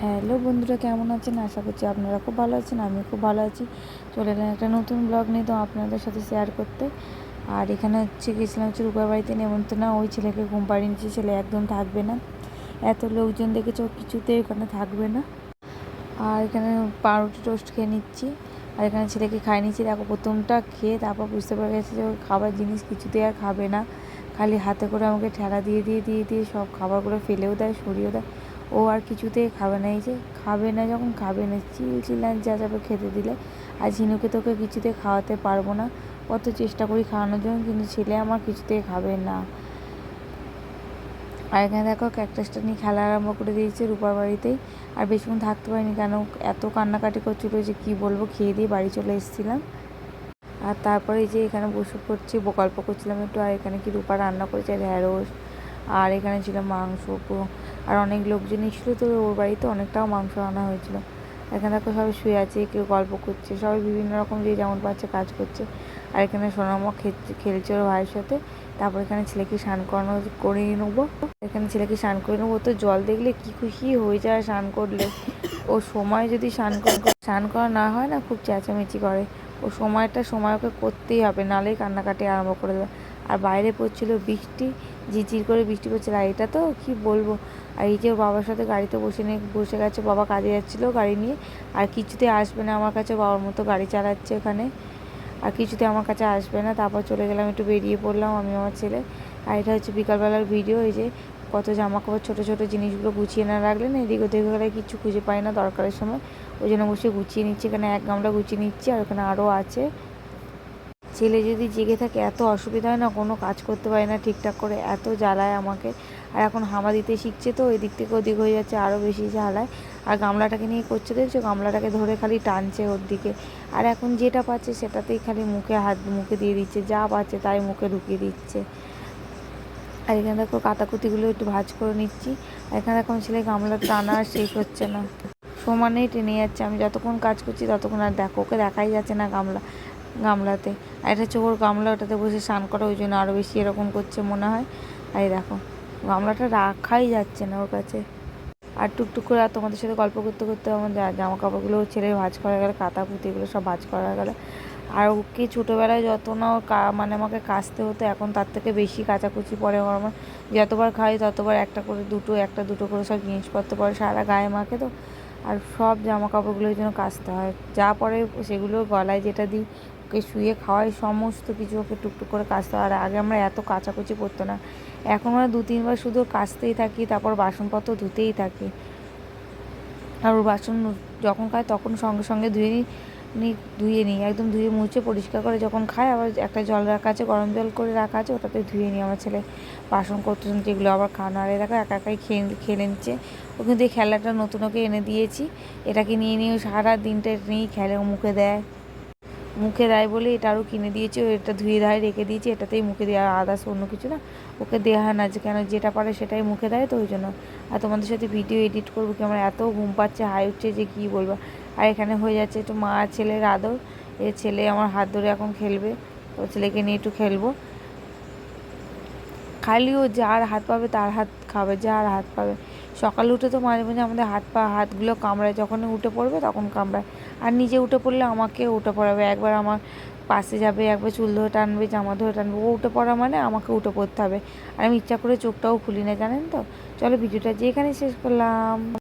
Hello বন্ধুরা, কেমন আছেন? আশা করছি আপনারা খুব ভালো আছেন। আমি খুব ভালো আছি। চলে এলাম একটা নতুন ব্লগ নিয়ে, তো আপনাদের সাথে শেয়ার করতে। আর এখানে গেছিলাম রূপার বাড়িতে নেমন্তন্ন। ওই ছেলেকে ঘুম পাড়িয়ে নিচ্ছি। ছেলে একদম থাকবে না, এত লোকজন দেখেছে, ও কিছুতেই ওখানে থাকবে না। আর এখানে পাউরুটি টোস্ট খেয়ে নিচ্ছি। আর এখানে ছেলেকে খাইয়ে নিচ্ছি। দেখো, প্রথমটা খেয়ে তারপর বুঝতে পেরে গেছে যে ওই খাবার জিনিস কিছুতেই আর খাবে না। খালি হাতে করে আমাকে ঠেলা দিয়ে দিয়ে দিয়ে দিয়ে সব খাবারগুলো ফেলেও দেয়, সরিয়েও দেয়। ও আর কিছুতেই খাবে না। এই যে খাবে না, যখন খাবে না চিল্লান যা যাবে খেতে দিলে। আর ঝিনুকে তোকে কিছুতেই খাওয়াতে পারবো না। কত চেষ্টা করি খাওয়ানোর জন্য, কিন্তু ছেলে আমার কিছুতেই খাবে না। আর এখানে দেখো, ক্যাকটাসটা নিয়ে খেলা আরম্ভ করে দিয়েছে রূপার বাড়িতেই। আর বেশিক্ষণ থাকতে পারিনি, কেন এত কান্নাকাটি করছিলো যে কি বলবো। খেয়ে দিয়ে বাড়ি চলে এসেছিলাম। আর তারপরে এই যে এখানে বসে পড়ছি, গল্প করছিলাম একটু। আর এখানে কি রূপা রান্না করেছে ঢ্যাঁড়স, আর এখানে ছিল মাংস, আর অনেক লোকজনই ছিল, তো ওর বাড়িতে অনেকটাও মাংস আনা হয়েছিল। এখানে দেখো সবাই শুয়ে আছে, কেউ গল্প করছে, সবাই বিভিন্ন রকম যে যেমন পাচ্ছে কাজ করছে। আর এখানে সোনামা খেলছে ওর ভাইয়ের সাথে। তারপর এখানে ছেলেকে স্নান করানো করিয়ে নেবো। এখানে ছেলেকে স্নান করে নেবো। তো জল দেখলে কি খুশি হয়ে যায় স্নান করলে। ও সময় যদি স্নান করা না হয় না, খুব চেঁচামেচি করে। ও সময় ওকে করতেই হবে, নাহলেই কান্নাকাটি আরম্ভ করে দেবে। আর বাইরে পড়ছিল বৃষ্টি, ঝিরঝির করে বৃষ্টি পড়ছিল। আর এটা তো কি বলবো। আর এই যে বাবার সাথে গাড়িতে বসে গেছে, বাবা কাজে যাচ্ছিলো গাড়ি নিয়ে। আর কিছুতে আসবে না আমার কাছে, বাবার মতো গাড়ি চালাচ্ছে ওখানে। আর কিছুতে আমার কাছে আসবে না। তারপর চলে গেলাম, একটু বেরিয়ে পড়লাম আমি আমার ছেলে। আর এটা হচ্ছে বিকালবেলার ভিডিও। এই যে কত জামা কাপড়, ছোটো ছোটো জিনিসগুলো গুছিয়ে না রাখলে না, এদিক ওদিক গেলে কিছু খুঁজে পাই না দরকারের সময়। ওই জন্য বসে গুছিয়ে নিচ্ছি। এখানে এক গামলা গুছিয়ে নিচ্ছি, আর ওখানে আরও আছে। ছেলে যদি জেগে থাকে এত অসুবিধা হয় না, কোনো কাজ করতে পারি না ঠিকঠাক করে, এত জ্বালায় আমাকে। আর এখন হামা দিতে শিখছে, তো এদিক থেকে ওদিক হয়ে যাচ্ছে, আরও বেশি জ্বালায়। আর গামলাটাকে নিয়ে করছে, দেখছো গামলাটাকে ধরে খালি টানছে ওর দিকে। আর এখন যেটা পাচ্ছে সেটাতেই খালি মুখে দিয়ে দিচ্ছে, যা পাচ্ছে তাই মুখে ঢুকিয়ে দিচ্ছে। আর এখানে দেখো কাটাকুতিগুলো একটু ভাঁজ করে নিচ্ছি। আর এখানে দেখো ছেলে গামলা টানা আর শেষ হচ্ছে না, সমানেই টেনে যাচ্ছে। আমি যতক্ষণ কাজ করছি ততক্ষণ আর দেখো ওকে দেখাই যাচ্ছে না গামলাতে। আর এটা হচ্ছে ওর গামলা, ওটাতে বসে স্নান করা, ওই জন্য আরও বেশি এরকম করছে মনে হয়। আর এই দেখো গামলাটা রাখাই যাচ্ছে না ওর কাছে। আর টুকটুক করে আর তোমাদের সাথে গল্প করতে করতে আমার জামা কাপড়গুলো ছেলে ভাঁজ করা গেলে, কাঁথা পুঁতিগুলো সব ভাঁজ করা গেলে। আর ওকে ছোটোবেলায় যত না ওর মানে আমাকে কাচতে হতো, এখন তার থেকে বেশি কাচাকুচি পরে আমার। যতবার খাই ততবার একটা করে একটা দুটো করে সব জিনিসপত্র পরে, সারা গায়ে মাখে তো। আর সব জামা কাপড়গুলোর জন্য কাচতে হয়, যা পরে সেগুলো গলায় যেটা দিই, ওকে শুয়ে খাওয়াই, সমস্ত কিছু ওকে টুকটুক করে কাচতে হয়। আর আগে আমরা এত কাচাকুচি করতো না, এখন আমরা 2-3 বার শুধু কাচতেই থাকি, তারপর বাসনপত্র ধুতেই থাকি। আর ওর বাসন যখন খায় তখন সঙ্গে সঙ্গে ধুয়ে নিই, একদম ধুয়ে মুছে পরিষ্কার করে যখন খায়। আবার একটা জল রাখা আছে, গরম জল করে রাখা আছে, ওটাতে ধুয়ে নিই আমার ছেলে বাসন করতে, যেগুলো আবার খাওয়ানো। আর এটাকে একা একাই খেলে নিচ্ছে। ও কিন্তু এই খেলাটা নতুন ওকে এনে দিয়েছি, এটাকে নিয়ে নিয়ে সারা দিনটা নিয়েই খেলে। ও মুখে দেয় বলে এটা আরও কিনে দিয়েছি। ও এটা ধুয়ে ধায় রেখে দিয়েছি, এটাতেই মুখে দেওয়া, আদার্স অন্য কিছু না ওকে দেওয়া হয় না, যে কেন যেটা পারে সেটাই মুখে দেয়, তো ওই জন্য। আর তোমাদের সাথে ভিডিও এডিট করবো কি, আমার এত ঘুম পাচ্ছে, হাই উঠছে যে কী বলবো। আর এখানে হয়ে যাচ্ছে একটু মা আর ছেলের আদর। এ ছেলে আমার হাত ধরে এখন খেলবে, তো ছেলেকে নিয়ে একটু খেলবো। খালি ও যার হাত পাবে তার হাত খাবে, যার হাত পাবে। সকালে উঠে তো মাঝে মাঝে আমাদের হাতগুলো কামড়ায়, যখন উঠে পড়বে তখন কামড়ায়। আর নিজে উঠে পড়লে আমাকে উঠে পড়াবে, একবার আমার পাশে যাবে, একবার চুল ধরে টানবে, জামা ধরে টানবে। ও উঠে পড়া মানে আমাকে উঠে পড়তে হবে। আর আমি ইচ্ছা করে চোখটাও খুলি না, জানেন তো। চলো ভিডিওটা যেখানে শেষ করলাম।